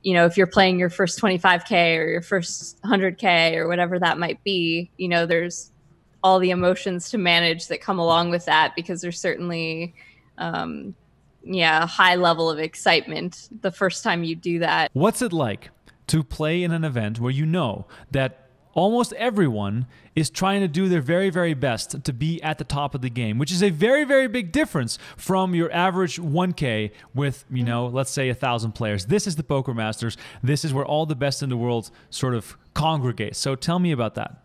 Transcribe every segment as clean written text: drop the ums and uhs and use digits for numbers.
if you're playing your first 25K or your first 100K or whatever that might be, there's all the emotions to manage that come along with that, because there's certainly, a high level of excitement the first time you do that. What's it like to play in an event where you know that almost everyone is trying to do their very, very best to be at the top of the game, which is a very, very big difference from your average 1K with, let's say 1,000 players. This is the Poker Masters. This is where all the best in the world sort of congregate. So tell me about that.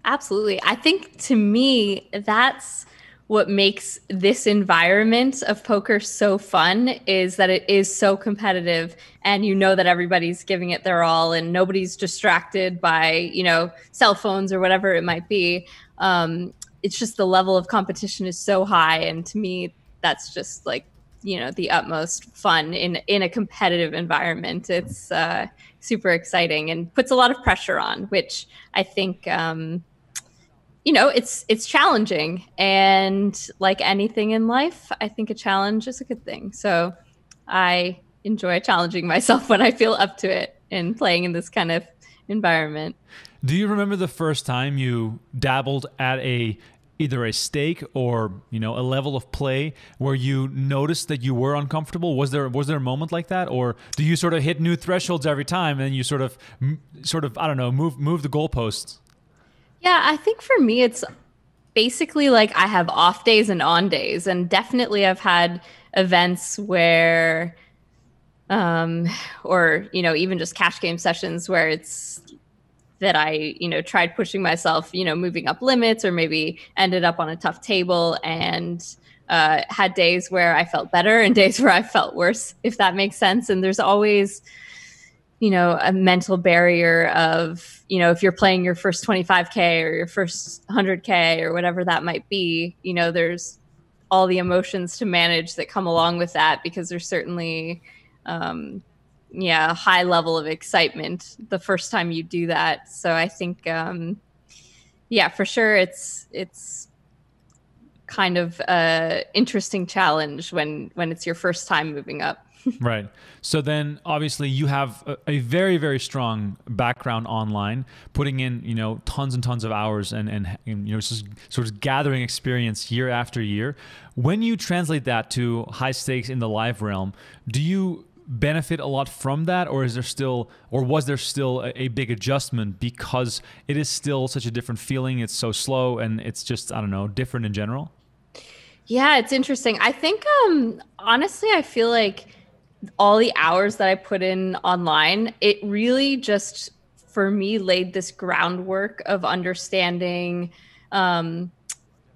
Absolutely. I think, to me, that's what makes this environment of poker so fun, is that it is so competitive, and that everybody's giving it their all and nobody's distracted by, cell phones or whatever it might be. It's just the level of competition is so high. And to me, that's just like, the utmost fun in a competitive environment. It's super exciting and puts a lot of pressure on, which I think, it's challenging, and like anything in life, I think a challenge is a good thing. So I enjoy challenging myself when I feel up to it and playing in this kind of environment. Do you remember the first time you dabbled at either a stake or a level of play where you noticed that you were uncomfortable? Was there a moment like that, or do you sort of hit new thresholds every time and you sort of I don't know, move the goalposts? Yeah, I think for me, it's basically like I have off days and on days. And definitely I've had events where, or, even just cash game sessions where it's that I, tried pushing myself, moving up limits, or maybe ended up on a tough table, and had days where I felt better and days where I felt worse, if that makes sense. And there's always, a mental barrier of, if you're playing your first 25K or your first 100K or whatever that might be, there's all the emotions to manage that come along with that, because there's certainly, a high level of excitement the first time you do that. So I think, for sure, it's kind of a interesting challenge when it's your first time moving up. Right. So then obviously you have a very, very strong background online, putting in, tons and tons of hours and just sort of gathering experience year after year. When you translate that to high stakes in the live realm, do you benefit a lot from that, or was there still a big adjustment because it is still such a different feeling? It's so slow and it's just, I don't know, different in general? Yeah, it's interesting. I think, honestly, I feel like all the hours that I put in online, it really just, for me, laid this groundwork of understanding the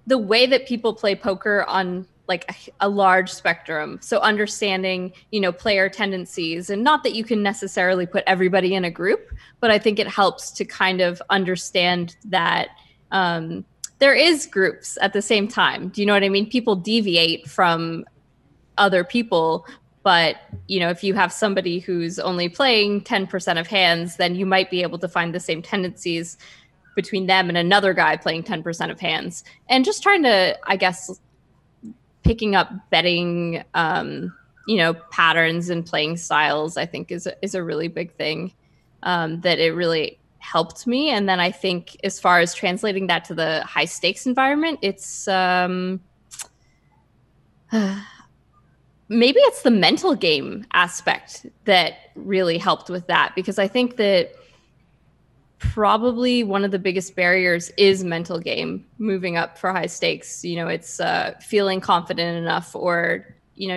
way that people play poker on like a large spectrum. So understanding, player tendencies, and not that you can necessarily put everybody in a group, but I think it helps to kind of understand that there is groups at the same time. Do you know what I mean? People deviate from other people. But, if you have somebody who's only playing 10% of hands, then you might be able to find the same tendencies between them and another guy playing 10% of hands. And just trying to, I guess, picking up betting, patterns and playing styles, I think is a really big thing, that it really helped me. And then I think as far as translating that to the high stakes environment, it's maybe it's the mental game aspect that really helped with that, because I think that probably one of the biggest barriers is mental game moving up for high stakes. It's feeling confident enough, or,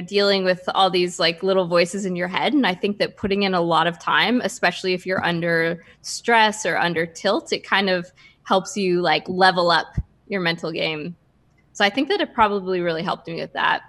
dealing with all these like little voices in your head. And I think that putting in a lot of time, especially if you're under stress or under tilt, it kind of helps you like level up your mental game. So I think that it probably really helped me with that.